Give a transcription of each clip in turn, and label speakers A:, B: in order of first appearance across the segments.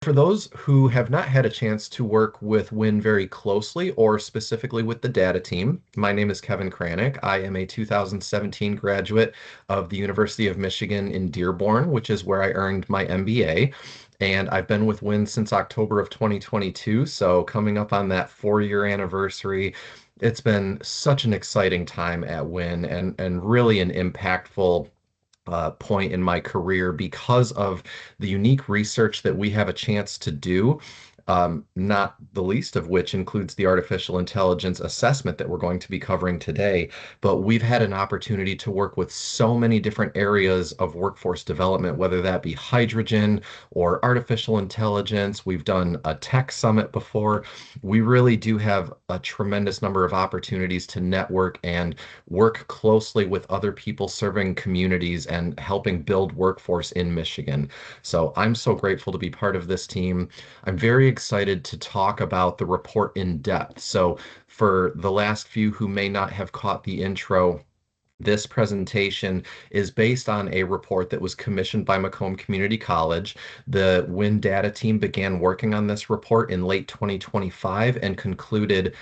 A: For those who have not had a chance to work with WIN very closely or specifically with the data team, my name is Kevin Cranick. I am a 2017 graduate of the University of Michigan in Dearborn, which is where I earned my MBA. And I've been with WIN since October of 2022. So coming up on that 4-year anniversary, it's been such an exciting time at WIN and really an impactful point in my career because of the unique research that we have a chance to do, not the least of which includes the artificial intelligence assessment that we're going to be covering today. But we've had an opportunity to work with so many different areas of workforce development, whether that be hydrogen or artificial intelligence. We've done a tech summit before. We really do have a tremendous number of opportunities to network and work closely with other people serving communities and helping build workforce in Michigan. So I'm so grateful to be part of this team. I'm very excited to talk about the report in depth. So for the last few who may not have caught the intro, this presentation is based on a report that was commissioned by Macomb Community College. The WIN data team began working on this report in late 2025 and concluded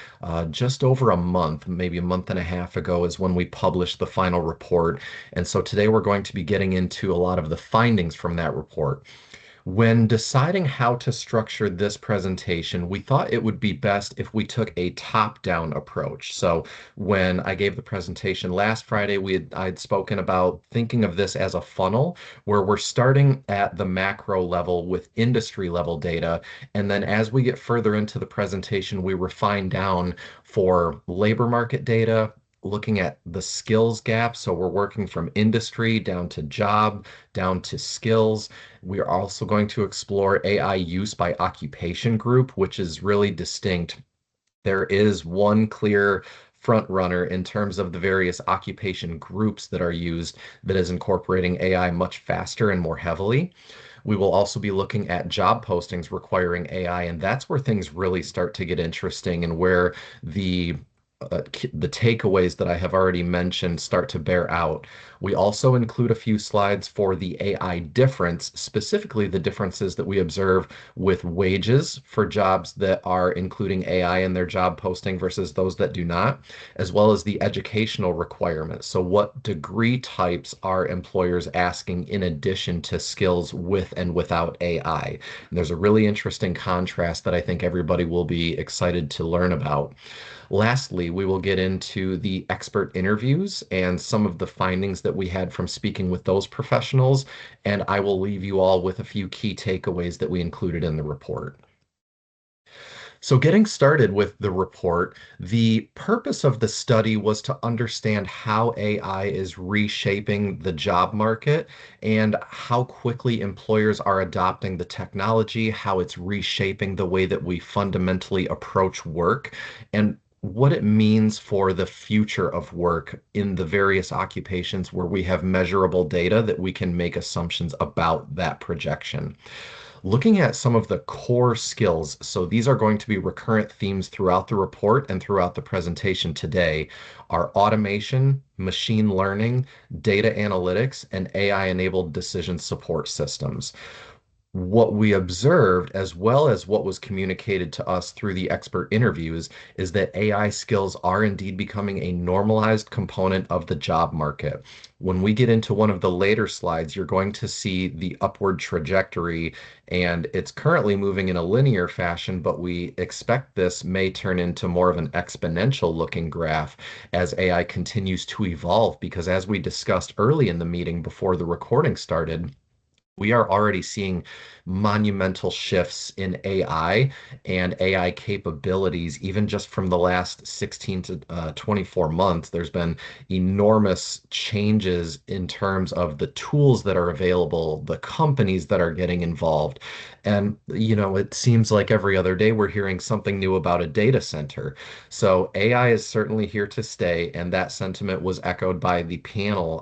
A: just over a month, maybe a month and a half ago, is when we published the final report. And so today we're going to be getting into a lot of the findings from that report. When deciding how to structure this presentation, we thought it would be best if we took a top-down approach. So when I gave the presentation last Friday, I'd spoken about thinking of this as a funnel where we're starting at the macro level with industry level data. And then as we get further into the presentation, we refine down for labor market data, looking at the skills gap. So we're working from industry down to job, down to skills. We are also going to explore AI use by occupation group, which is really distinct. There is one clear front runner in terms of the various occupation groups that are used that is incorporating AI much faster and more heavily. We will also be looking at job postings requiring AI, and that's where things really start to get interesting and where the takeaways that I have already mentioned start to bear out. We also include a few slides for the AI difference, specifically the differences that we observe with wages for jobs that are including AI in their job posting versus those that do not, as well as the educational requirements. So what degree types are employers asking in addition to skills with and without AI? And there's a really interesting contrast that I think everybody will be excited to learn about. Lastly, we will get into the expert interviews and some of the findings that we had from speaking with those professionals, and I will leave you all with a few key takeaways that we included in the report. So getting started with the report, the purpose of the study was to understand how AI is reshaping the job market and how quickly employers are adopting the technology, how it's reshaping the way that we fundamentally approach work, and what it means for the future of work in the various occupations where we have measurable data that we can make assumptions about that projection. Looking at some of the core skills, so these are going to be recurrent themes throughout the report and throughout the presentation today, are automation, machine learning, data analytics, and AI-enabled decision support systems. What we observed, as well as what was communicated to us through the expert interviews, is that AI skills are indeed becoming a normalized component of the job market. When we get into one of the later slides, you're going to see the upward trajectory, and it's currently moving in a linear fashion, but we expect this may turn into more of an exponential looking graph as AI continues to evolve, because as we discussed early in the meeting before the recording started, we are already seeing monumental shifts in AI and AI capabilities, even just from the last 16 to 24 months. There's been enormous changes in terms of the tools that are available, the companies that are getting involved. And, it seems like every other day we're hearing something new about a data center. So AI is certainly here to stay, and that sentiment was echoed by the panel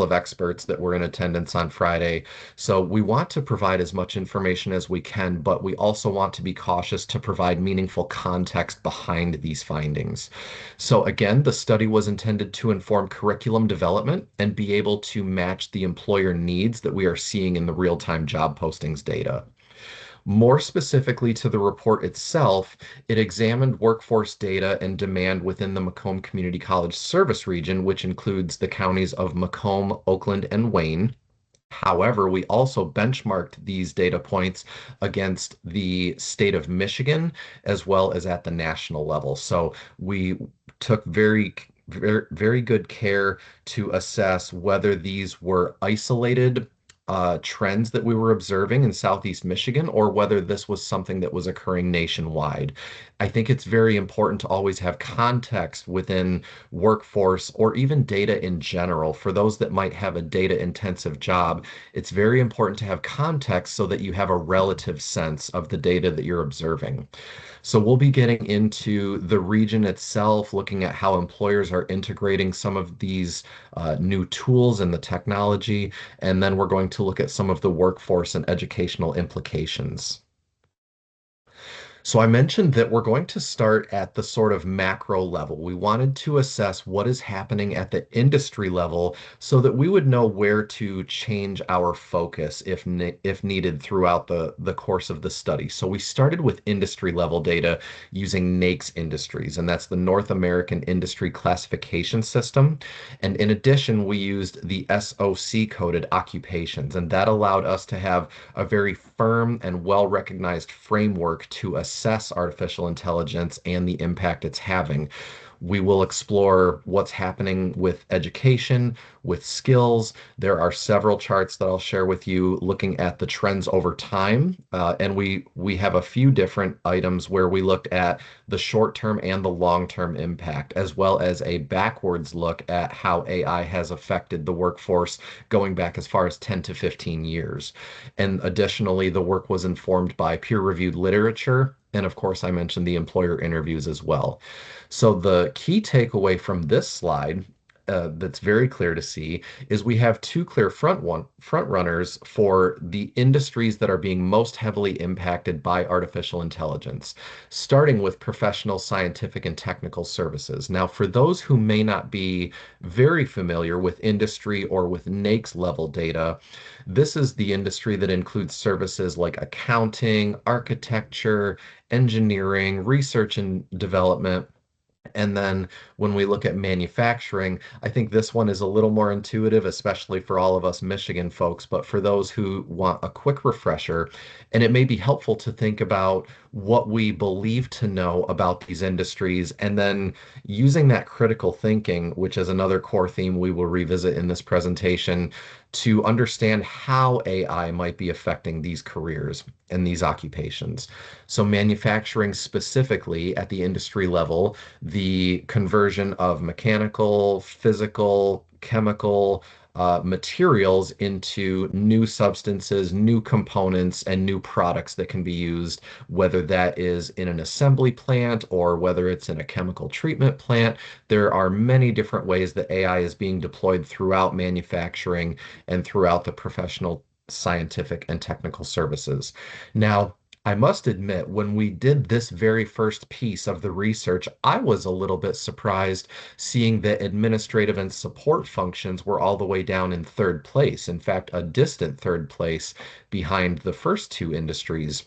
A: of experts that were in attendance on Friday. So we want to provide as much information as we can, but we also want to be cautious to provide meaningful context behind these findings. So again, the study was intended to inform curriculum development and be able to match the employer needs that we are seeing in the real-time job postings data. More specifically to the report itself, it examined workforce data and demand within the Macomb Community College service region, which includes the counties of Macomb, Oakland, and Wayne. However, we also benchmarked these data points against the state of Michigan as well as at the national level. So we took very good care to assess whether these were isolated trends that we were observing in Southeast Michigan or whether this was something that was occurring nationwide. I think it's very important to always have context within workforce or even data in general. For those that might have a data intensive job, it's very important to have context so that you have a relative sense of the data that you're observing. So we'll be getting into the region itself, looking at how employers are integrating some of these new tools and the technology, and then we're going to look at some of the workforce and educational implications. So I mentioned that we're going to start at the sort of macro level. We wanted to assess what is happening at the industry level so that we would know where to change our focus if needed throughout the course of the study. So we started with industry level data using NAICS Industries, and that's the North American Industry Classification System. And in addition, we used the SOC coded occupations, and that allowed us to have a very firm and well recognized framework to assess artificial intelligence and the impact it's having. We will explore what's happening with education, with skills. There are several charts that I'll share with you looking at the trends over time. And we have a few different items where we looked at the short-term and the long-term impact, as well as a backwards look at how AI has affected the workforce going back as far as 10 to 15 years. And additionally, the work was informed by peer-reviewed literature. And of course, I mentioned the employer interviews as well. So the key takeaway from this slide that's very clear to see is we have two clear front runners for the industries that are being most heavily impacted by artificial intelligence, starting with professional, scientific, and technical services. Now, for those who may not be very familiar with industry or with NAICS level data, this is the industry that includes services like accounting, architecture, engineering, research and development. And then when we look at manufacturing, I think this one is a little more intuitive, especially for all of us Michigan folks. But for those who want a quick refresher, and it may be helpful to think about what we believe to know about these industries, and then using that critical thinking, which is another core theme we will revisit in this presentation, to understand how AI might be affecting these careers and these occupations. So manufacturing specifically at the industry level, the conversion of mechanical, physical, chemical materials into new substances, new components, and new products that can be used, whether that is in an assembly plant or whether it's in a chemical treatment plant. There are many different ways that AI is being deployed throughout manufacturing and throughout the professional, scientific, and technical services. Now, I must admit, when we did this very first piece of the research, I was a little bit surprised seeing that administrative and support functions were all the way down in third place. In fact, a distant third place behind the first two industries.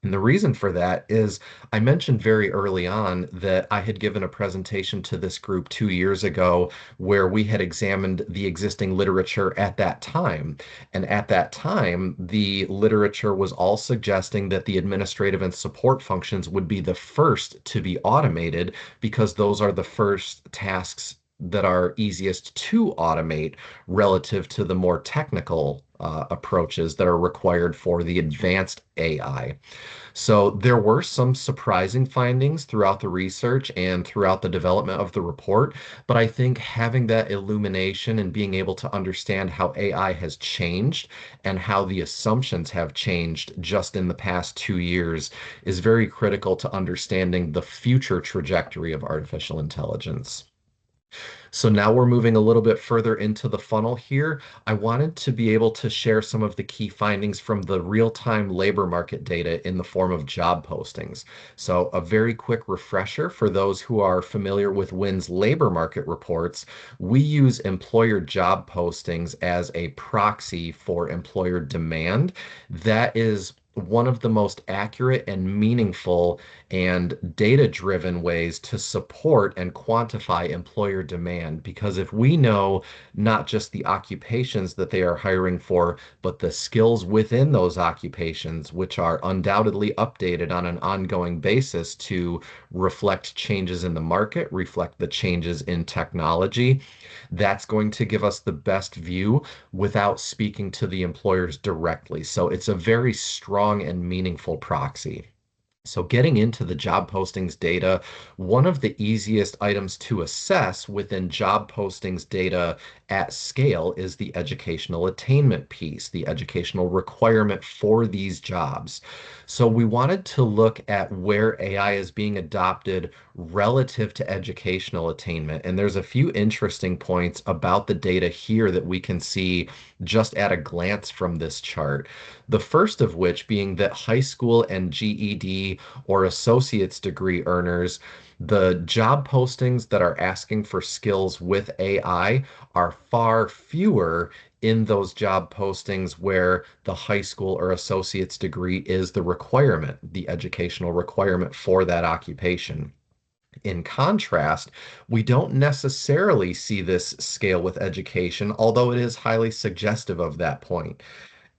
A: And the reason for that is I mentioned very early on that I had given a presentation to this group 2 years ago where we had examined the existing literature at that time. And at that time, the literature was all suggesting that the administrative and support functions would be the first to be automated because those are the first tasks that are easiest to automate relative to the more technical approaches that are required for the advanced AI. So there were some surprising findings throughout the research and throughout the development of the report, but I think having that illumination and being able to understand how AI has changed and how the assumptions have changed just in the past 2 years is very critical to understanding the future trajectory of artificial intelligence. So now we're moving a little bit further into the funnel here. I wanted to be able to share some of the key findings from the real-time labor market data in the form of job postings. So a very quick refresher for those who are familiar with WIN's labor market reports, we use employer job postings as a proxy for employer demand. That is one of the most accurate and meaningful and data-driven ways to support and quantify employer demand. Because if we know not just the occupations that they are hiring for, but the skills within those occupations, which are undoubtedly updated on an ongoing basis to reflect changes in the market, reflect the changes in technology, that's going to give us the best view without speaking to the employers directly. So it's a very strong and meaningful proxy. So getting into the job postings data, one of the easiest items to assess within job postings data at scale is the educational attainment piece, the educational requirement for these jobs. So we wanted to look at where AI is being adopted relative to educational attainment. And there's a few interesting points about the data here that we can see just at a glance from this chart. The first of which being that high school and GED or associate's degree earners, the job postings that are asking for skills with AI are far fewer in those job postings where the high school or associate's degree is the requirement, the educational requirement for that occupation. In contrast, we don't necessarily see this scale with education, although it is highly suggestive of that point.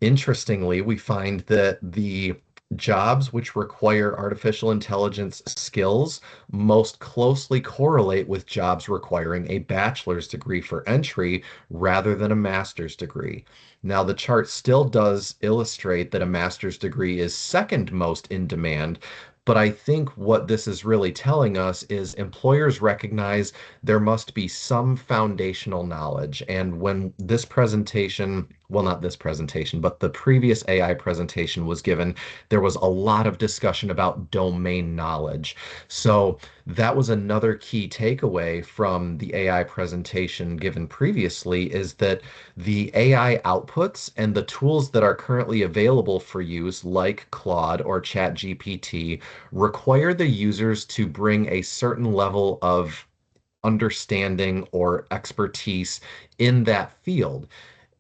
A: Interestingly, we find that the jobs which require artificial intelligence skills most closely correlate with jobs requiring a bachelor's degree for entry rather than a master's degree. Now, the chart still does illustrate that a master's degree is second most in demand, but I think what this is really telling us is employers recognize there must be some foundational knowledge. And when this presentation, well, not this presentation, but the previous AI presentation was given, there was a lot of discussion about domain knowledge. So that was another key takeaway from the AI presentation given previously is that the AI outputs and the tools that are currently available for use, like Claude or ChatGPT, require the users to bring a certain level of understanding or expertise in that field.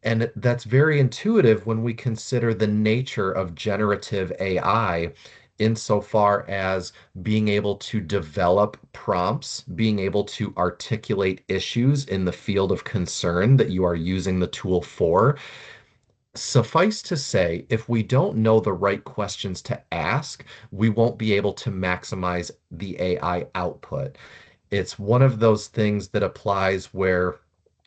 A: And that's very intuitive when we consider the nature of generative AI insofar as being able to develop prompts, being able to articulate issues in the field of concern that you are using the tool for. Suffice to say, if we don't know the right questions to ask, we won't be able to maximize the AI output. It's one of those things that applies where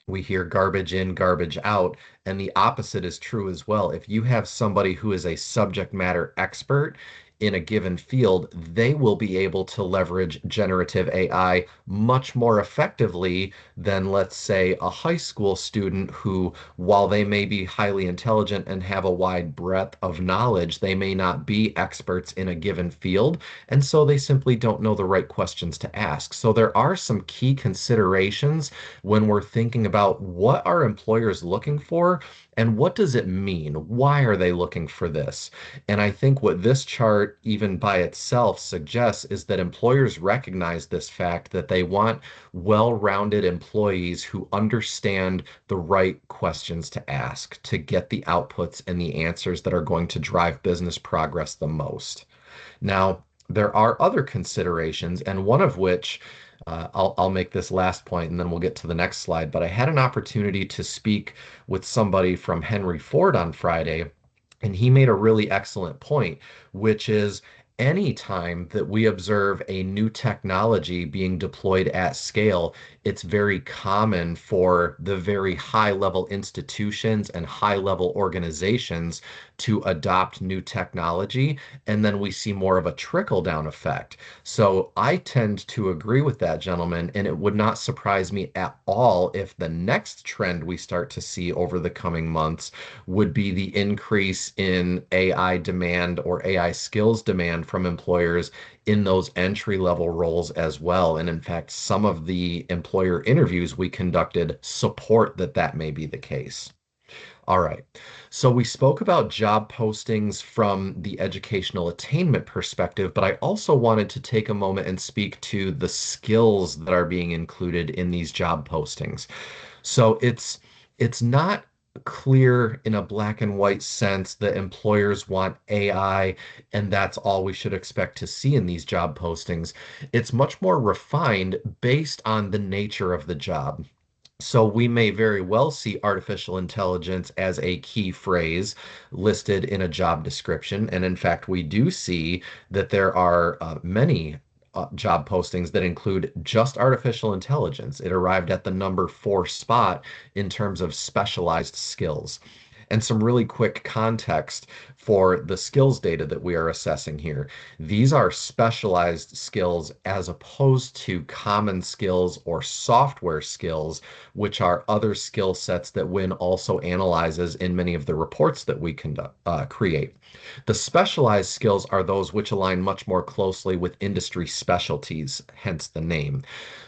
A: we hear garbage in, garbage out, and the opposite is true as well. If you have somebody who is a subject matter expert in a given field, they will be able to leverage generative AI much more effectively than, let's say, a high school student who, while they may be highly intelligent and have a wide breadth of knowledge, they may not be experts in a given field, and so they simply don't know the right questions to ask. So there are some key considerations when we're thinking about what are employers looking for and what does it mean? Why are they looking for this? And I think what this chart, even by itself, suggests is that employers recognize this fact that they want well-rounded employees who understand the right questions to ask to get the outputs and the answers that are going to drive business progress the most. Now, there are other considerations, and one of which I'll make this last point and then we'll get to the next slide. But I had an opportunity to speak with somebody from Henry Ford on Friday, and he made a really excellent point, which is any time that we observe a new technology being deployed at scale, it's very common for the very high level institutions and high level organizations to adopt new technology. And then we see more of a trickle down effect. So I tend to agree with that gentleman, and it would not surprise me at all if the next trend we start to see over the coming months would be the increase in AI demand or AI skills demand from employers in those entry level roles as well. And in fact, some of the employer interviews we conducted support that that may be the case. All right. So we spoke about job postings from the educational attainment perspective, but I also wanted to take a moment and speak to the skills that are being included in these job postings. So it's not clear in a black and white sense that employers want AI and that's all we should expect to see in these job postings. It's much more refined based on the nature of the job. So we may very well see artificial intelligence as a key phrase listed in a job description. And in fact, we do see that there are many job postings that include just artificial intelligence. It arrived at the number 4 spot in terms of specialized skills. And some really quick context for the skills data that we are assessing here. These are specialized skills as opposed to common skills or software skills, which are other skill sets that WIN also analyzes in many of the reports that we create. The specialized skills are those which align much more closely with industry specialties, hence the name.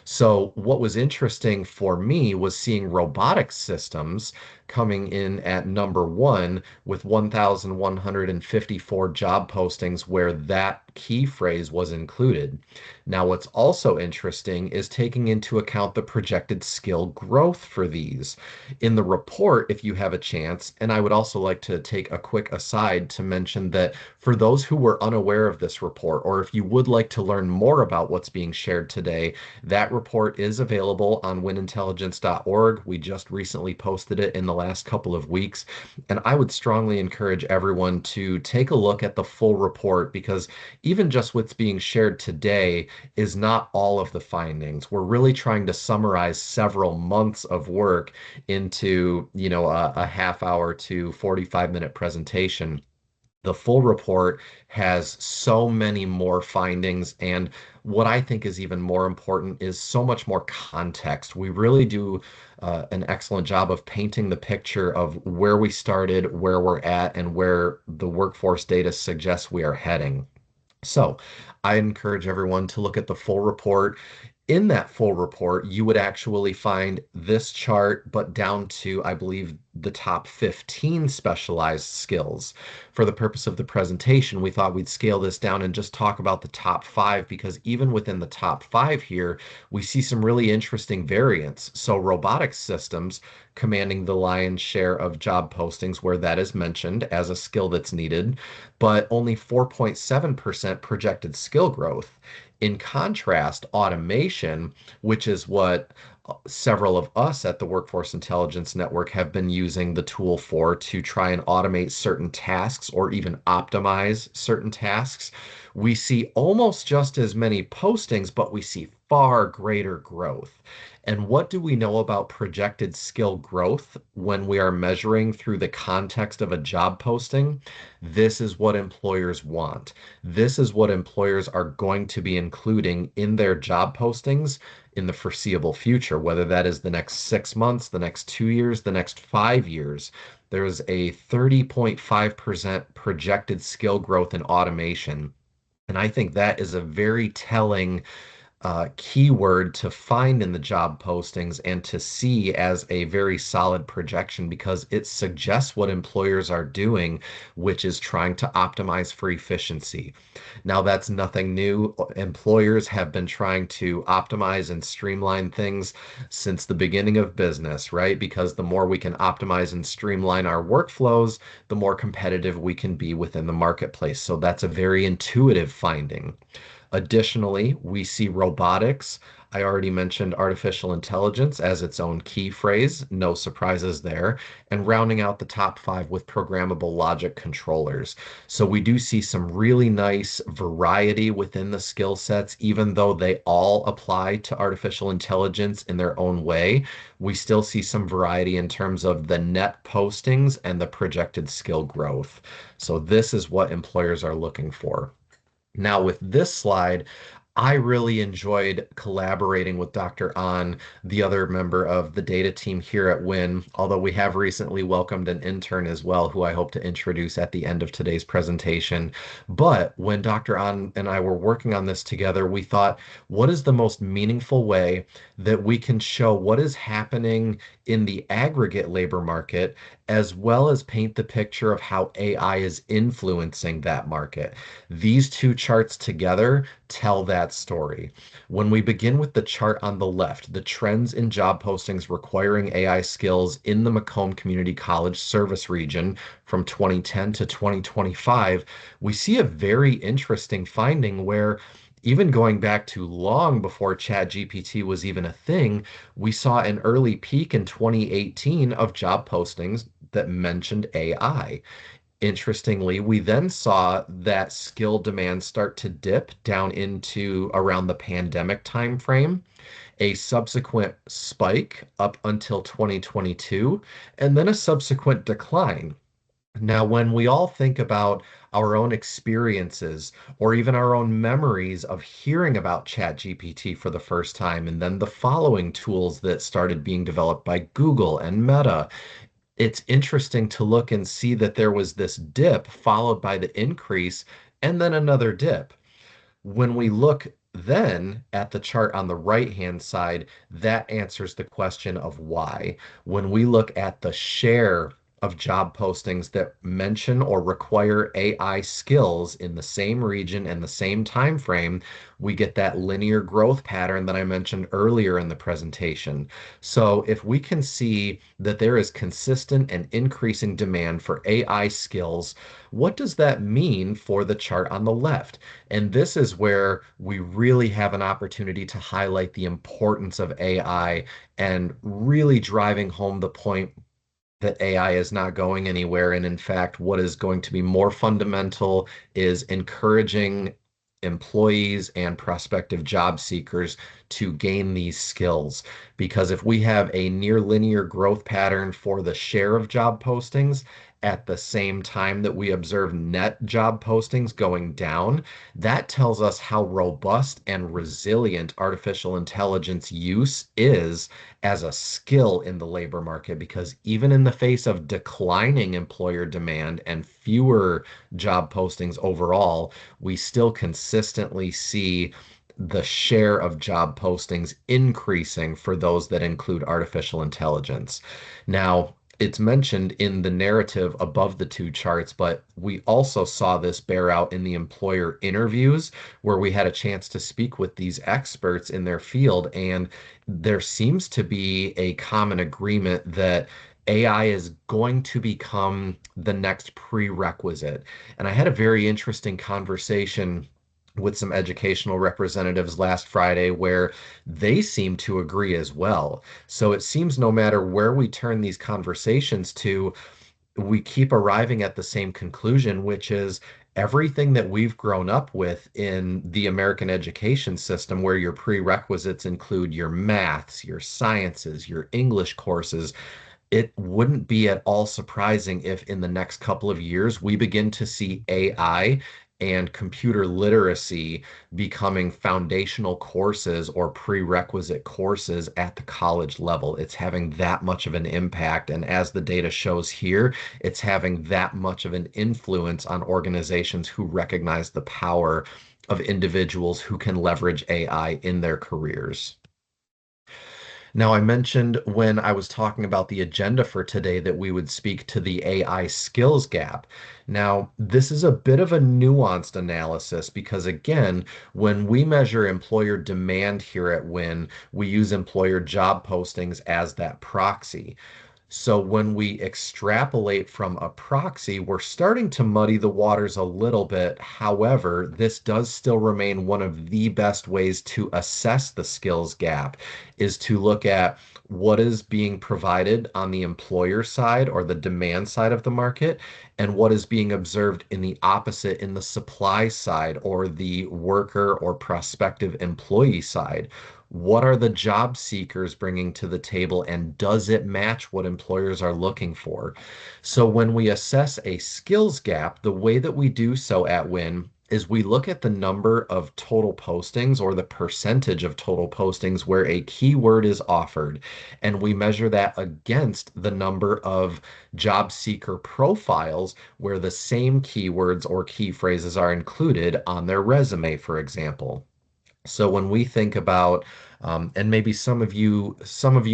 A: So, what was interesting for me was seeing robotics systems coming in at number 1 with 1,154 job postings where that key phrase was included. Now, what's also interesting is taking into account the projected skill growth for these. In the report, if you have a chance, and I would also like to take a quick aside to mention that for those who were unaware of this report, or if you would like to learn more about what's being shared today, that report is available on winintelligence.org. We just recently posted it in the last couple of weeks, and I would strongly encourage everyone to take a look at the full report because even just what's being shared today is not all of the findings. We're really trying to summarize several months of work into, a half hour to 45-minute presentation. The full report has so many more findings, and what I think is even more important is so much more context. We really do an excellent job of painting the picture of where we started, where we're at, and where the workforce data suggests we are heading. So I encourage everyone to look at the full report. In that full report, you would actually find this chart, but down to, I believe, the top 15 specialized skills. For the purpose of the presentation, we thought we'd scale this down and just talk about the top 5 because even within the top 5 here, we see some really interesting variants. So robotics systems commanding the lion's share of job postings where that is mentioned as a skill that's needed, but only 4.7% projected skill growth. In contrast, automation, which is what several of us at the Workforce Intelligence Network have been using the tool for to try and automate certain tasks or even optimize certain tasks, we see almost just as many postings, but we see far greater growth. And what do we know about projected skill growth when we are measuring through the context of a job posting? This is what employers want. This is what employers are going to be including in their job postings in the foreseeable future, whether that is the next 6 months, the next 2 years, the next 5 years. There is a 30.5% projected skill growth in automation. And I think that is a very telling keyword to find in the job postings and to see as a very solid projection because it suggests what employers are doing, which is trying to optimize for efficiency. Now, that's nothing new. Employers have been trying to optimize and streamline things since the beginning of business, right? Because the more we can optimize and streamline our workflows, the more competitive we can be within the marketplace. So that's a very intuitive finding. Additionally, we see robotics. I already mentioned artificial intelligence as its own key phrase, no surprises there, and rounding out the top 5 with programmable logic controllers. So we do see some really nice variety within the skill sets, even though they all apply to artificial intelligence in their own way. We still see some variety in terms of the net postings and the projected skill growth. So this is what employers are looking for. Now, with this slide, I really enjoyed collaborating with Dr. An, the other member of the data team here at WIN, although we have recently welcomed an intern as well, who I hope to introduce at the end of today's presentation. But when Dr. An and I were working on this together, we thought, what is the most meaningful way that we can show what is happening in the aggregate labor market, as well as paint the picture of how AI is influencing that market? These two charts together tell that that story. When we begin with the chart on the left, the trends in job postings requiring AI skills in the Macomb Community College service region from 2010 to 2025, we see a very interesting finding where even going back to long before ChatGPT was even a thing, we saw an early peak in 2018 of job postings that mentioned AI. Interestingly, we then saw that skill demand start to dip down into around the pandemic timeframe, a subsequent spike up until 2022, and then a subsequent decline. Now, when we all think about our own experiences or even our own memories of hearing about ChatGPT for the first time, and then the following tools that started being developed by Google and Meta, it's interesting to look and see that there was this dip followed by the increase and then another dip. When we look then at the chart on the right-hand side, that answers the question of why. When we look at the share of job postings that mention or require AI skills in the same region and the same time frame, we get that linear growth pattern that I mentioned earlier in the presentation. So if we can see that there is consistent and increasing demand for AI skills, what does that mean for the chart on the left? And this is where we really have an opportunity to highlight the importance of AI and really driving home the point that AI is not going anywhere. And in fact, what is going to be more fundamental is encouraging employees and prospective job seekers to gain these skills. Because if we have a near linear growth pattern for the share of job postings, at the same time that we observe net job postings going down, that tells us how robust and resilient artificial intelligence use is as a skill in the labor market. Because even in the face of declining employer demand and fewer job postings overall, we still consistently see the share of job postings increasing for those that include artificial intelligence. Now, it's mentioned in the narrative above the two charts, but we also saw this bear out in the employer interviews where we had a chance to speak with these experts in their field. And there seems to be a common agreement that AI is going to become the next prerequisite. And I had a very interesting conversation with some educational representatives last Friday where they seem to agree as well. So it seems no matter where we turn these conversations to, we keep arriving at the same conclusion, which is everything that we've grown up with in the American education system, where your prerequisites include your maths, your sciences, your English courses, it wouldn't be at all surprising if in the next couple of years we begin to see AI and computer literacy becoming foundational courses or prerequisite courses at the college level. It's having that much of an impact. And as the data shows here, it's having that much of an influence on organizations who recognize the power of individuals who can leverage AI in their careers. Now, I mentioned when I was talking about the agenda for today that we would speak to the AI skills gap. Now, this is a bit of a nuanced analysis because, again, when we measure employer demand here at WIN, we use employer job postings as that proxy. So when we extrapolate from a proxy, we're starting to muddy the waters a little bit. However, this does still remain one of the best ways to assess the skills gap is to look at what is being provided on the employer side or the demand side of the market and what is being observed in the opposite in the supply side or the worker or prospective employee side. What are the job seekers bringing to the table, and does it match what employers are looking for? So when we assess a skills gap, the way that we do so at WIN is we look at the number of total postings or the percentage of total postings where a keyword is offered, and we measure that against the number of job seeker profiles where the same keywords or key phrases are included on their resume, for example. So when we think about, and maybe some of you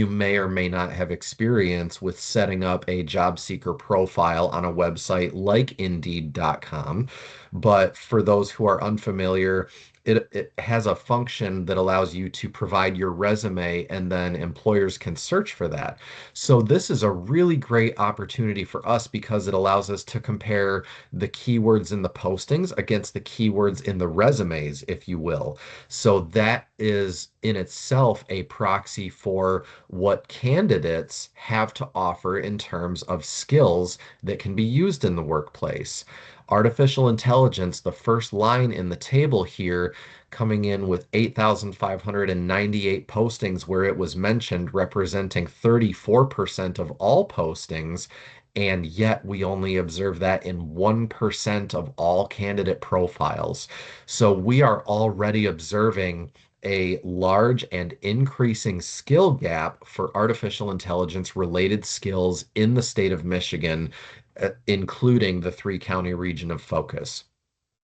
A: may or may not have experience with setting up a job seeker profile on a website like Indeed.com, but for those who are unfamiliar, it has a function that allows you to provide your resume and then employers can search for that. So this is a really great opportunity for us because it allows us to compare the keywords in the postings against the keywords in the resumes, if you will. So that is in itself a proxy for what candidates have to offer in terms of skills that can be used in the workplace. Artificial intelligence, the first line in the table here, coming in with 8,598 postings where it was mentioned, representing 34% of all postings. And yet we only observe that in 1% of all candidate profiles. So we are already observing a large and increasing skill gap for artificial intelligence related skills in the state of Michigan, including the three-county region of focus.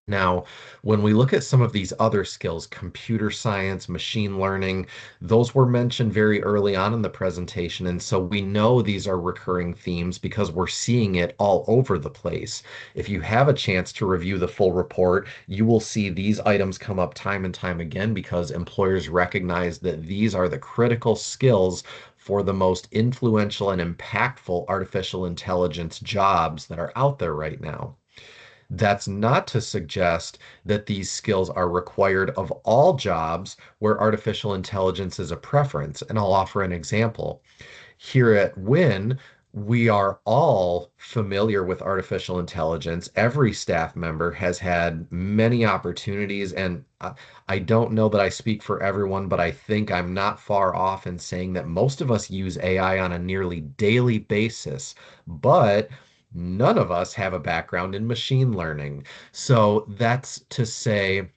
A: Now, when we look at some of these other skills, computer science, machine learning, those were mentioned very early on in the presentation. And so we know these are recurring themes because we're seeing it all over the place. If you have a chance to review the full report, you will see these items come up time and time again because employers recognize that these are the critical skills for the most influential and impactful artificial intelligence jobs that are out there right now. That's not to suggest that these skills are required of all jobs where artificial intelligence is a preference. And I'll offer an example. Here at WIN, we are all familiar with artificial intelligence. Every staff member has had many opportunities, and I don't know that I speak for everyone, but I think I'm not far off in saying that most of us use AI on a nearly daily basis. But none of us have a background in machine learning. So that's to say,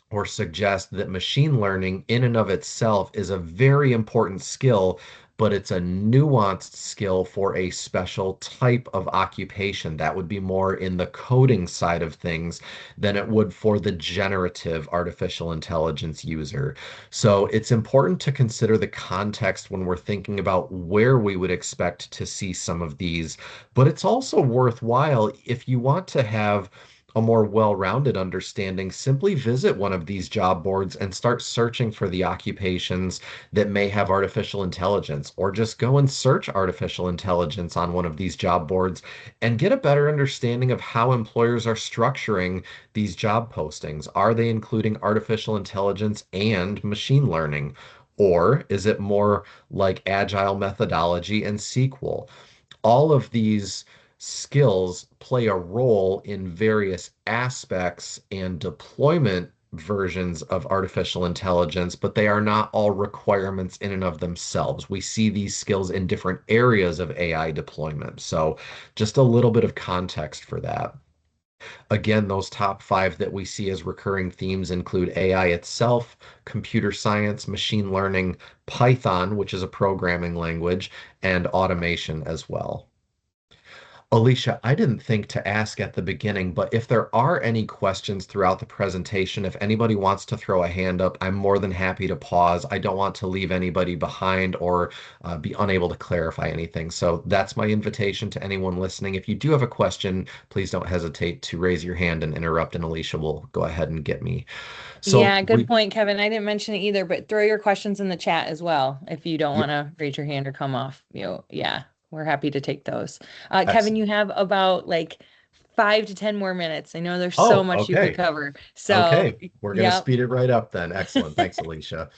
A: or suggest that machine learning in and of itself is a very important skill, but it's a nuanced skill for a special type of occupation. That would be more in the coding side of things than it would for the generative artificial intelligence user. So it's important to consider the context when we're thinking about where we would expect to see some of these, but it's also worthwhile if you want to have a more well-rounded understanding, simply visit one of these job boards and start searching for the occupations that may have artificial intelligence, or just go and search artificial intelligence on one of these job boards and get a better understanding of how employers are structuring these job postings. Are they including artificial intelligence and machine learning? Or is it more like agile methodology and SQL? All of these skills play a role in various aspects and deployment versions of artificial intelligence, but they are not all requirements in and of themselves. We see these skills in different areas of AI deployment. So just a little bit of context for that. Again, those top five that we see as recurring themes include AI itself, computer science, machine learning, Python, which is a programming language, and automation as well. Alicia, I didn't think to ask at the beginning, but if there are any questions throughout the presentation, if anybody wants to throw a hand up, I'm more than happy to pause. I don't want to leave anybody behind or be unable to clarify anything. So that's my invitation to anyone listening. If you do have a question, please don't hesitate to raise your hand and interrupt, and Alicia will go ahead and get me. So
B: Yeah, good point, Kevin. I didn't mention it either, but throw your questions in the chat as well if you don't
A: yeah,
B: want to raise your hand or come off. Yeah, we're happy to take those. Kevin,
A: excellent.
B: you have about like 5 to 10 more minutes. I know there's so
A: Oh,
B: much you could
A: okay.
B: cover. So,
A: Okay. We're going to
B: yep.
A: speed it right up then. Excellent. Thanks, Alicia.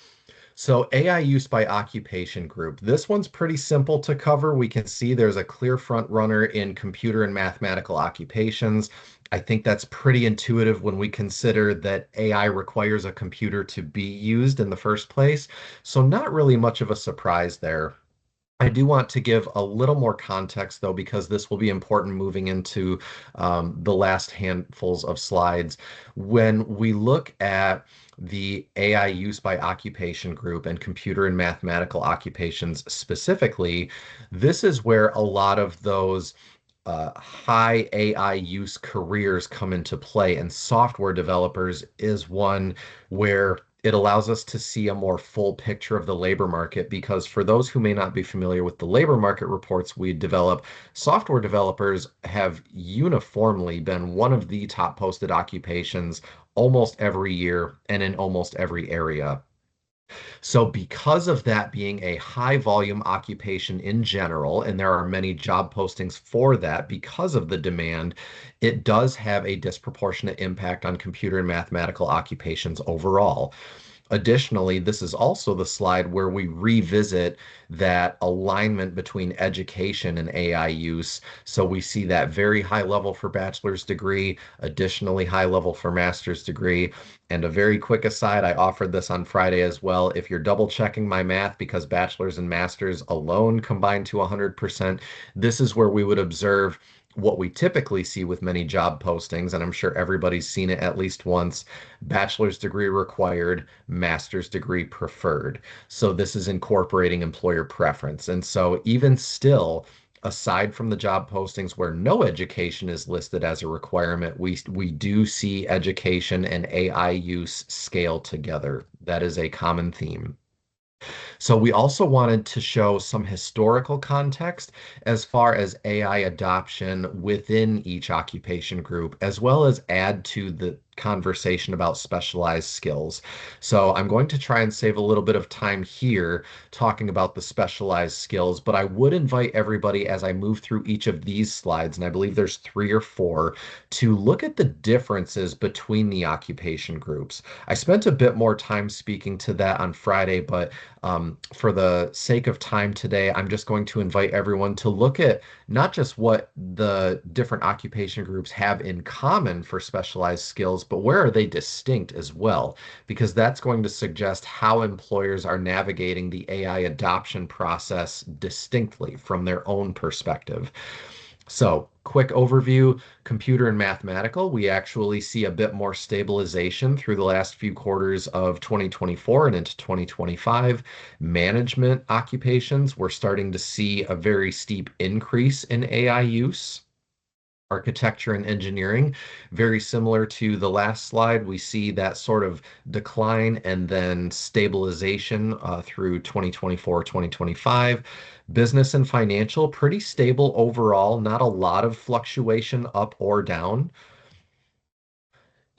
A: So AI use by occupation group. This one's pretty simple to cover. We can see there's a clear front runner in computer and mathematical occupations. I think that's pretty intuitive when we consider that AI requires a computer to be used in the first place. So not really much of a surprise there. I do want to give a little more context, though, because this will be important moving into the last handfuls of slides. When we look at the AI use by occupation group and computer and mathematical occupations specifically, this is where a lot of those high AI use careers come into play, and software developers is one where It allows us to see a more full picture of the labor market because for those who may not be familiar with the labor market reports we develop, software developers have uniformly been one of the top posted occupations almost every year and in almost every area. So, because of that being a high volume occupation in general, and there are many job postings for that because of the demand, it does have a disproportionate impact on computer and mathematical occupations overall. Additionally, this is also the slide where we revisit that alignment between education and AI use. So we see that very high level for bachelor's degree, additionally high level for master's degree. And a very quick aside, I offered this on Friday as well. If you're double checking my math because bachelor's and master's alone combine to 100%, this is where we would observe what we typically see with many job postings, and I'm sure everybody's seen it at least once: bachelor's degree required, master's degree preferred. So this is incorporating employer preference. And so even still, aside from the job postings where no education is listed as a requirement, we do see education and AI use scale together. That is a common theme. So we also wanted to show some historical context as far as AI adoption within each occupation group, as well as add to the conversation about specialized skills. So I'm going to try and save a little bit of time here talking about the specialized skills, but I would invite everybody as I move through each of these slides, and I believe there's 3 or 4, to look at the differences between the occupation groups. I spent a bit more time speaking to that on Friday, but for the sake of time today, I'm just going to invite everyone to look at not just what the different occupation groups have in common for specialized skills, but where are they distinct as well? Because that's going to suggest how employers are navigating the AI adoption process distinctly from their own perspective. So, quick overview: computer and mathematical, we actually see a bit more stabilization through the last few quarters of 2024 and into 2025. Management occupations, we're starting to see a very steep increase in AI use. Architecture and engineering, very similar to the last slide, we see that sort of decline and then stabilization through 2024, 2025. Business and financial, pretty stable overall, not a lot of fluctuation up or down.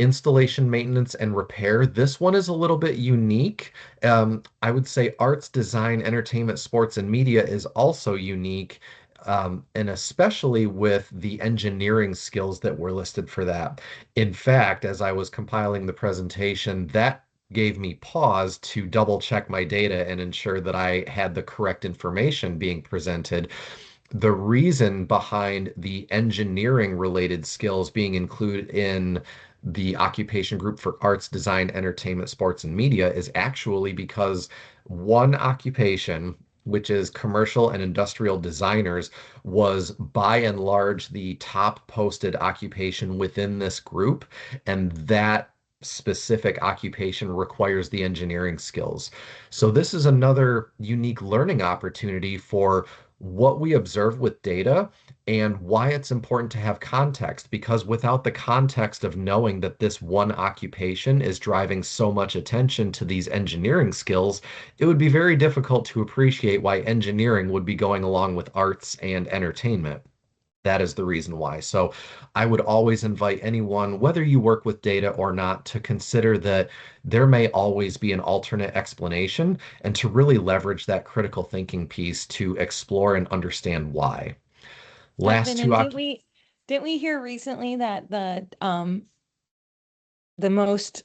A: Installation, maintenance, and repair. This one is a little bit unique. I would say arts, design, entertainment, sports, and media is also unique, and especially with the engineering skills that were listed for that. In fact, as I was compiling the presentation, that gave me pause to double check my data and ensure that I had the correct information being presented. The reason behind the engineering related skills being included in the occupation group for arts, design, entertainment, sports, and media is actually because one occupation, which is commercial and industrial designers, was by and large the top posted occupation within this group. And that specific occupation requires the engineering skills. So this is another unique learning opportunity for what we observe with data and why it's important to have context, because without the context of knowing that this one occupation is driving so much attention to these engineering skills, it would be very difficult to appreciate why engineering would be going along with arts and entertainment. That is the reason why. So I would always invite anyone, whether you work with data or not, to consider that there may always be an alternate explanation and to really leverage that critical thinking piece to explore and understand why. Last
B: Kevin,
A: two
B: and
A: occupations.
B: didn't we hear recently that the most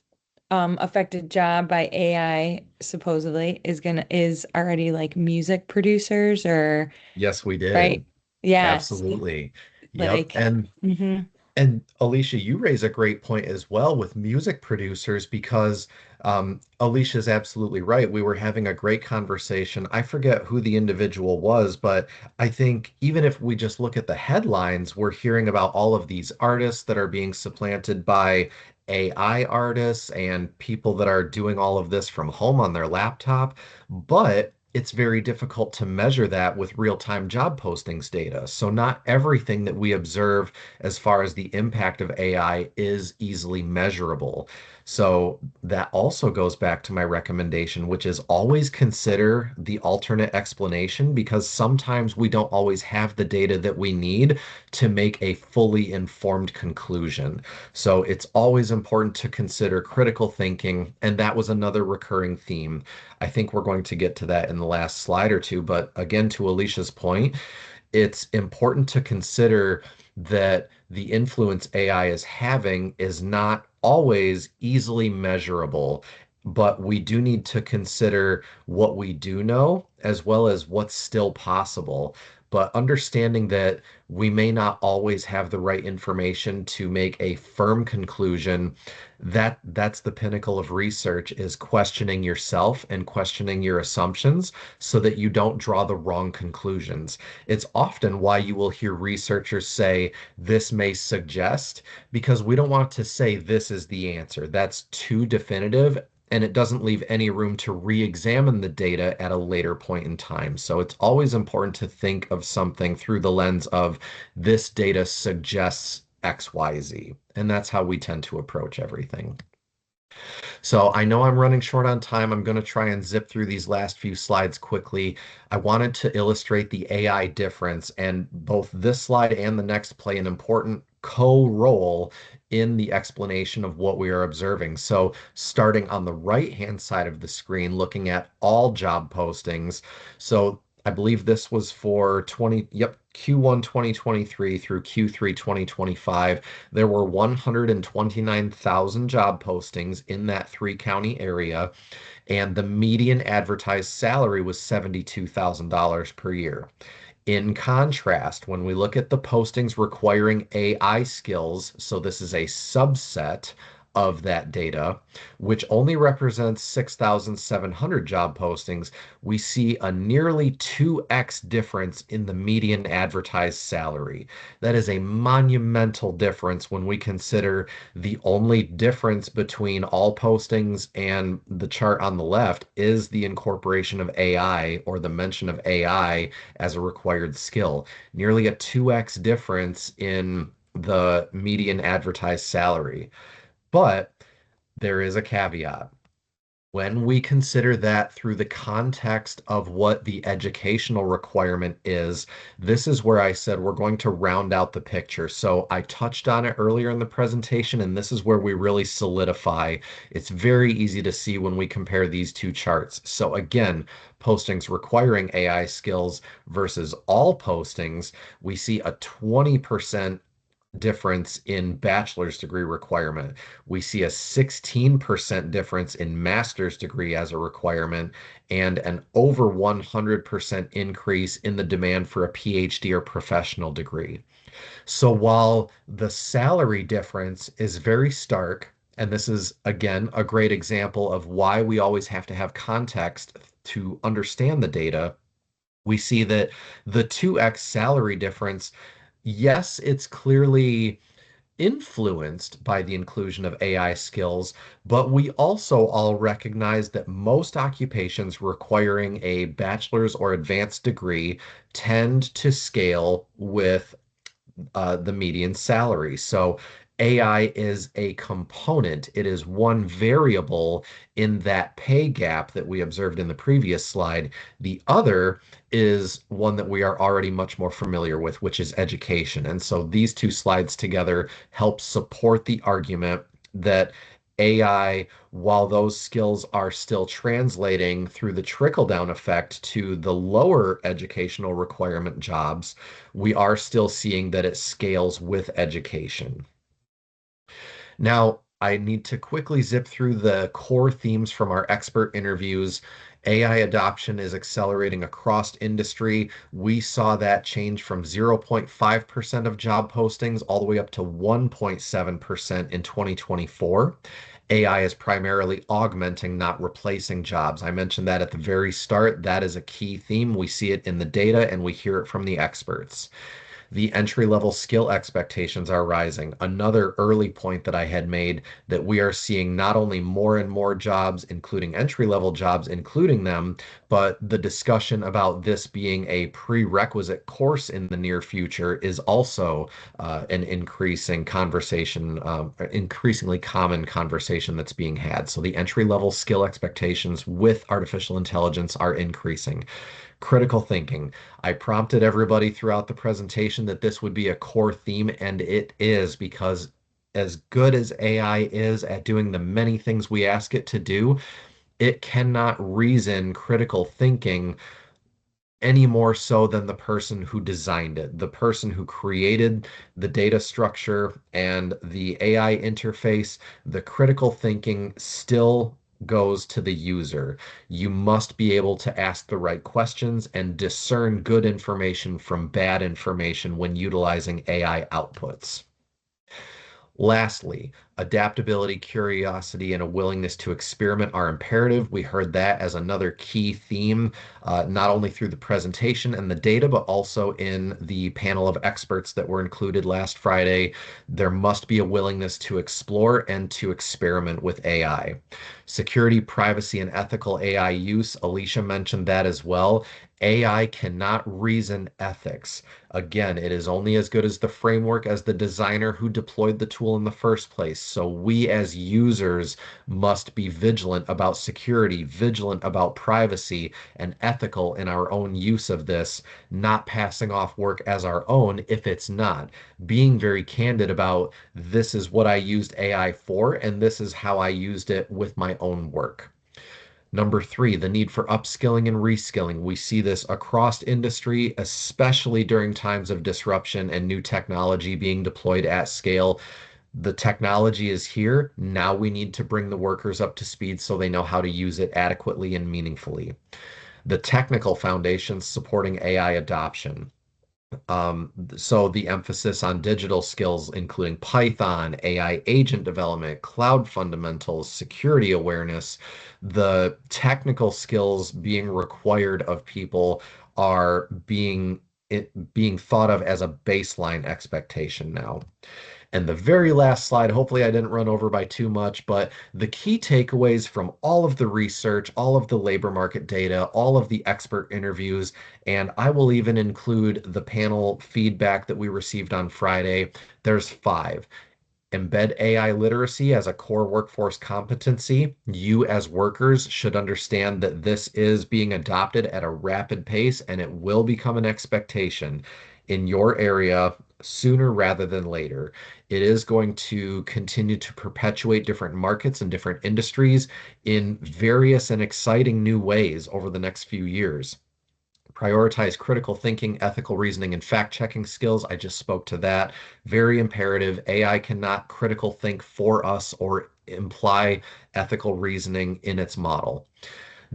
B: affected job by AI supposedly is already like music producers, or
A: Yes, we did.
B: right? Yes.
A: Absolutely. Yep.
B: Like, mhm.
A: And Alicia, you raise a great point as well with music producers because Alicia's absolutely right. We were having a great conversation. I forget who the individual was, but I think even if we just look at the headlines, we're hearing about all of these artists that are being supplanted by AI artists and people that are doing all of this from home on their laptop. But it's very difficult to measure that with real-time job postings data. So not everything that we observe as far as the impact of AI is easily measurable. So that also goes back to my recommendation, which is always consider the alternate explanation because sometimes we don't always have the data that we need to make a fully informed conclusion. So it's always important to consider critical thinking, and that was another recurring theme. I think we're going to get to that in the last slide or two, but again, to Alicia's point, it's important to consider that the influence AI is having is not always easily measurable, but we do need to consider what we do know as well as what's still possible. But understanding that we may not always have the right information to make a firm conclusion, that's the pinnacle of research is questioning yourself and questioning your assumptions so that you don't draw the wrong conclusions. It's often why you will hear researchers say, this may suggest, because we don't want to say this is the answer. That's too definitive, and it doesn't leave any room to re-examine the data at a later point in time. So it's always important to think of something through the lens of this data suggests XYZ. And that's how we tend to approach everything. So I know I'm running short on time. I'm going to try and zip through these last few slides quickly. I wanted to illustrate the AI difference, and both this slide and the next play an important co-role in the explanation of what we are observing. So starting on the right-hand side of the screen, looking at all job postings. So I believe this was for Q1 2023 through Q3 2025. There were 129,000 job postings in that three-county area, and the median advertised salary was $72,000 per year. In contrast, when we look at the postings requiring AI skills, so this is a subset of that data, which only represents 6,700 job postings, we see a nearly 2x difference in the median advertised salary. That is a monumental difference when we consider the only difference between all postings and the chart on the left is the incorporation of AI or the mention of AI as a required skill. Nearly a 2x difference in the median advertised salary. But there is a caveat. When we consider that through the context of what the educational requirement is, this is where I said we're going to round out the picture. So I touched on it earlier in the presentation, and this is where we really solidify. It's very easy to see when we compare these two charts. So again, postings requiring AI skills versus all postings, we see a 20% difference in bachelor's degree requirement. We see a 16% difference in master's degree as a requirement and an over 100% increase in the demand for a PhD or professional degree. So while the salary difference is very stark, and this is again a great example of why we always have to have context to understand the data, we see that the 2x salary difference, yes, it's clearly influenced by the inclusion of AI skills, but we also all recognize that most occupations requiring a bachelor's or advanced degree tend to scale with the median salary. So AI is a component. It is one variable in that pay gap that we observed in the previous slide. The other is one that we are already much more familiar with, which is education. And so these two slides together help support the argument that AI, while those skills are still translating through the trickle-down effect to the lower educational requirement jobs, we are still seeing that it scales with education. Now, I need to quickly zip through the core themes from our expert interviews. AI adoption is accelerating across industry. We saw that change from 0.5% of job postings all the way up to 1.7% in 2024. AI is primarily augmenting, not replacing jobs. I mentioned that at the very start. That is a key theme. We see it in the data and we hear it from the experts. The entry-level skill expectations are rising. Another early point that I had made, that we are seeing not only more and more jobs, including entry-level jobs, including them, but the discussion about this being a prerequisite course in the near future is also an increasing conversation, increasingly common conversation that's being had. So the entry-level skill expectations with artificial intelligence are increasing. Critical thinking. I prompted everybody throughout the presentation that this would be a core theme, and it is, because as good as AI is at doing the many things we ask it to do, it cannot reason critical thinking any more so than the person who designed it, the person who created the data structure and the AI interface. The critical thinking still goes to the user. You must be able to ask the right questions and discern good information from bad information when utilizing AI outputs. Lastly, adaptability, curiosity, and a willingness to experiment are imperative. We heard that as another key theme, not only through the presentation and the data, but also in the panel of experts that were included last Friday. There must be a willingness to explore and to experiment with AI. Security, privacy, and ethical AI use. Alicia mentioned that as well. AI cannot reason ethics. Again, it is only as good as the framework as the designer who deployed the tool in the first place. So we as users must be vigilant about security, vigilant about privacy, and ethical in our own use of this, not passing off work as our own if it's not. Being very candid about, this is what I used AI for, and this is how I used it with my own work. Number three, the need for upskilling and reskilling. We see this across industry, especially during times of disruption and new technology being deployed at scale. The technology is here. Now we need to bring the workers up to speed so they know how to use it adequately and meaningfully. The technical foundations supporting AI adoption. So the emphasis on digital skills, including Python, AI agent development, cloud fundamentals, security awareness, the technical skills being required of people are being thought of as a baseline expectation now. And the very last slide, hopefully I didn't run over by too much, but the key takeaways from all of the research, all of the labor market data, all of the expert interviews, and I will even include the panel feedback that we received on Friday. There's five. Embed AI literacy as a core workforce competency. You, as workers, should understand that this is being adopted at a rapid pace and it will become an expectation in your area sooner rather than later. It is going to continue to perpetuate different markets and different industries in various and exciting new ways over the next few years. Prioritize critical thinking, ethical reasoning, and fact-checking skills. I just spoke to that. Very imperative. AI cannot critical think for us or imply ethical reasoning in its model.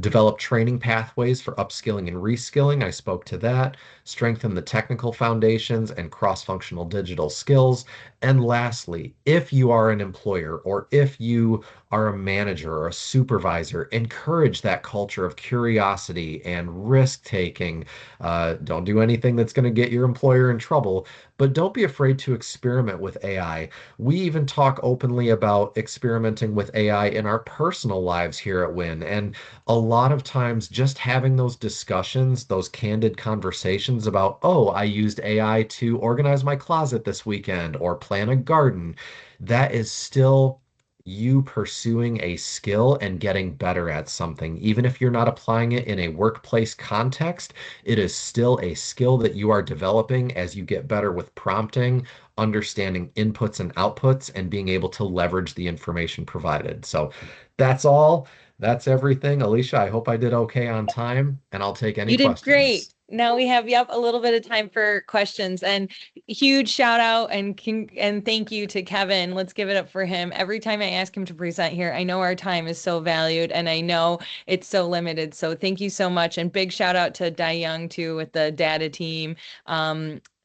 A: Develop training pathways for upskilling and reskilling. I spoke to that. Strengthen the technical foundations and cross-functional digital skills. And lastly, if you are an employer or if you are a manager or a supervisor, encourage that culture of curiosity and risk-taking. Don't do anything that's going to get your employer in trouble, but don't be afraid to experiment with AI. We even talk openly about experimenting with AI in our personal lives here at WIN. And a lot of times just having those discussions, those candid conversations about, oh, I used AI to organize my closet this weekend or plan a garden, that is still you pursuing a skill and getting better at something. Even if you're not applying it in a workplace context, it is still a skill that you are developing as you get better with prompting, understanding inputs and outputs, and being able to leverage the information provided. So that's all. That's everything. Alicia, I hope I did okay on time, and I'll take any
B: You did great.
A: questions.
B: Now we have, yep, a little bit of time for questions, and huge shout out and thank you to Kevin. Let's give it up for him. Every time I ask him to present here, I know our time is so valued and I know it's so limited. So thank you so much. And big shout out to Dai Young too with the data team.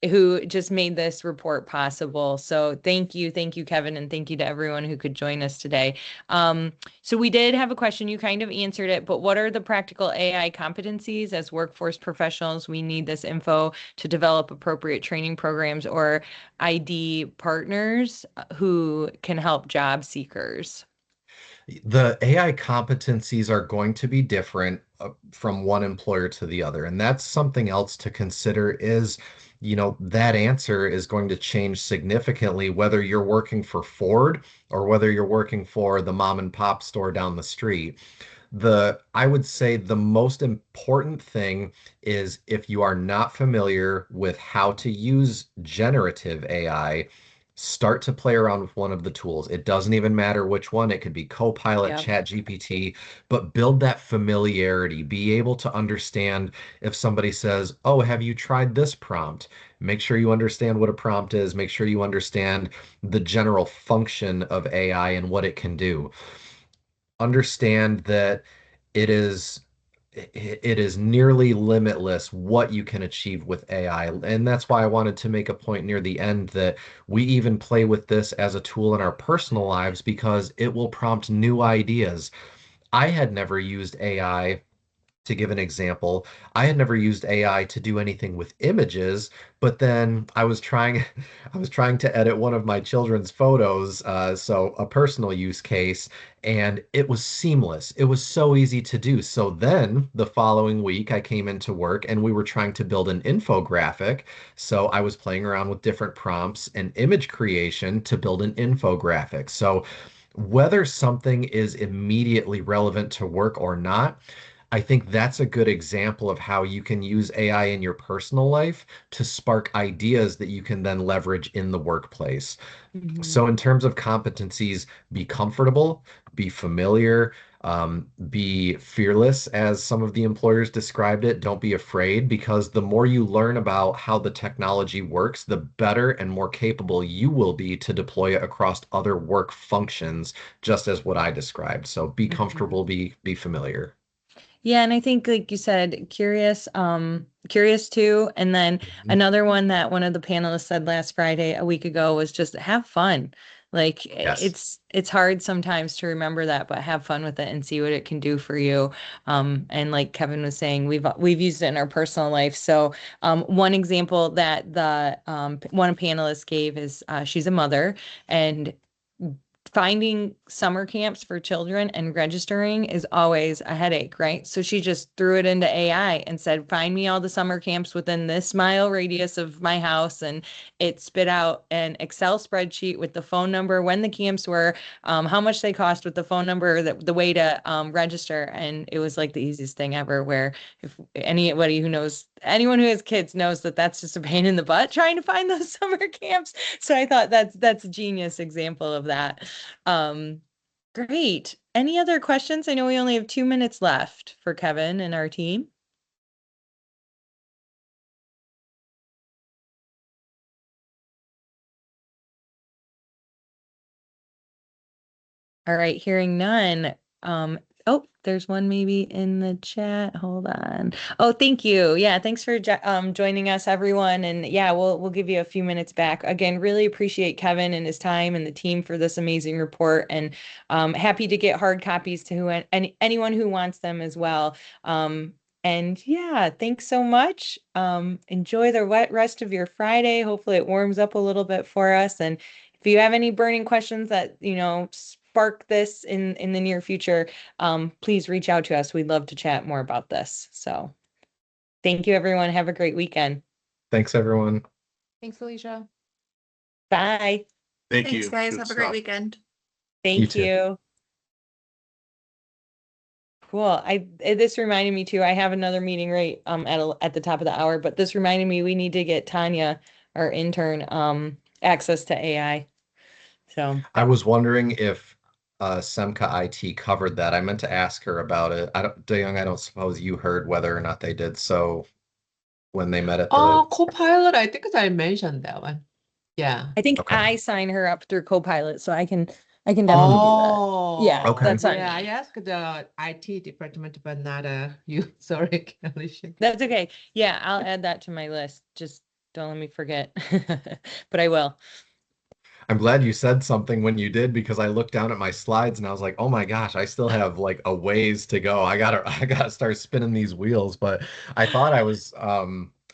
B: who just made this report possible. So thank you, Kevin, and thank you to everyone who could join us today. So we did have a question, you kind of answered it, but what are the practical AI competencies as workforce professionals? We need this info to develop appropriate training programs or ID partners who can help job seekers.
A: The AI competencies are going to be different from one employer to the other. And that's something else to consider is, that answer is going to change significantly whether you're working for Ford or whether you're working for the mom and pop store down the street. I would say the most important thing is if you are not familiar with how to use generative AI, start to play around with one of the tools. It doesn't even matter which one. It could be Copilot,
B: Yep.
A: ChatGPT, but build that familiarity. Be able to understand if somebody says, "Oh, have you tried this prompt?" Make sure you understand what a prompt is. Make sure you understand the general function of AI and what it can do. Understand that it is it is nearly limitless what you can achieve with AI. And that's why I wanted to make a point near the end that we even play with this as a tool in our personal lives because it will prompt new ideas. I had never used AI. To give an example, I had never used AI to do anything with images, but then I was trying to edit one of my children's photos, so a personal use case, and it was seamless. It was so easy to do. So then the following week, I came into work and we were trying to build an infographic. So I was playing around with different prompts and image creation to build an infographic. So whether something is immediately relevant to work or not, I think that's a good example of how you can use AI in your personal life to spark ideas that you can then leverage in the workplace.
B: Mhm.
A: So, in terms of competencies, be comfortable, be familiar, be fearless, as some of the employers described it. Don't be afraid, because the more you learn about how the technology works, the better and more capable you will be to deploy it across other work functions, just as what I described. So, be
B: Mhm.
A: comfortable, be familiar.
B: Yeah, and I think like you said, curious too. And then
A: Mhm.
B: another one that one of the panelists said last Friday, a week ago, was just have fun. Like
A: Yes.
B: it's hard sometimes to remember that, but have fun with it and see what it can do for you. And like Kevin was saying, we've used it in our personal life. So one example that the one panelist gave is she's a mother and finding summer camps for children and registering is always a headache, right? So she just threw it into AI and said, find me all the summer camps within this mile radius of my house. And it spit out an Excel spreadsheet with the phone number, when the camps were, how much they cost with the phone number, the way to register. And it was like the easiest thing ever, where if anybody who knows, anyone who has kids knows that that's just a pain in the butt trying to find those summer camps. So I thought that's a genius example of that. Um, great. Any other questions? I know we only have 2 minutes left for Kevin and our team. All right, hearing none. Oh, there's one maybe in the chat. Hold on. Oh, thank you. Yeah, thanks for joining us, everyone. And yeah, we'll give you a few minutes back. Again, really appreciate Kevin and his time and the team for this amazing report. And happy to get hard copies to anyone who wants them as well. And yeah, thanks so much. Enjoy the rest of your Friday. Hopefully it warms up a little bit for us. And if you have any burning questions that, spark this in the near future, please reach out to us. We'd love to chat more about this. So thank you, everyone. Have a great weekend.
A: Thanks, everyone.
C: Thanks, Alicia.
B: Bye.
D: Thank
C: Thanks,
D: you.
C: guys.
D: Good
C: Have a great
D: stuff.
C: weekend.
A: You
B: Thank
A: too.
B: you. Cool. This reminded me too. I have another meeting right at the top of the hour, but this reminded me we need to get Tanya, our intern, access to AI. So
A: I was wondering if Semca IT covered that. I meant to ask her about it. DeYoung, I don't suppose you heard whether or not they did so when they met at the.
C: Copilot, I think I mentioned that one. Yeah.
B: I think
A: Okay.
B: I sign her up through Copilot, so I can definitely do that. Yeah,
C: Oh,
A: Okay.
B: that's on
C: yeah. I
B: me.
C: asked the IT department, but not you. Sorry, Alicia.
B: That's okay. Yeah, I'll add that to my list. Just Don't let me forget. But I will.
A: I'm glad you said something when you did because I looked down at my slides and I was like, "Oh my gosh, I still have like a ways to go. I gotta start spinning these wheels." But I thought I was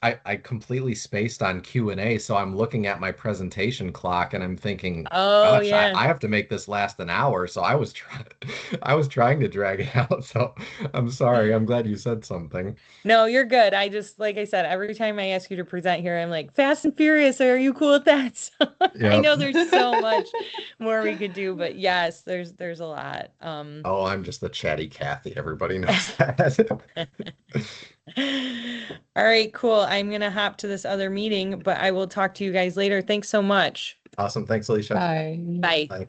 A: I completely spaced on Q&A, so I'm looking at my presentation clock and I'm thinking,
B: Oh
A: "Gosh,
B: yeah.
A: I have to make this last an hour." So I was trying I was trying to drag it out. So I'm sorry. I'm glad you said something.
B: No, you're good. I just, like I said, every time I ask you to present here, I'm like, Fast and Furious, are you cool with that? So I
A: Yep.
B: know there's so much more we could do, but yes, there's a lot.
A: Oh, I'm just a chatty Cathy. Everybody knows that.
B: All right, cool. I'm gonna hop to this other meeting, but I will talk to you guys later. Thanks so much.
A: Awesome. Thanks, Alicia.
C: Bye.
B: Bye.
A: Bye.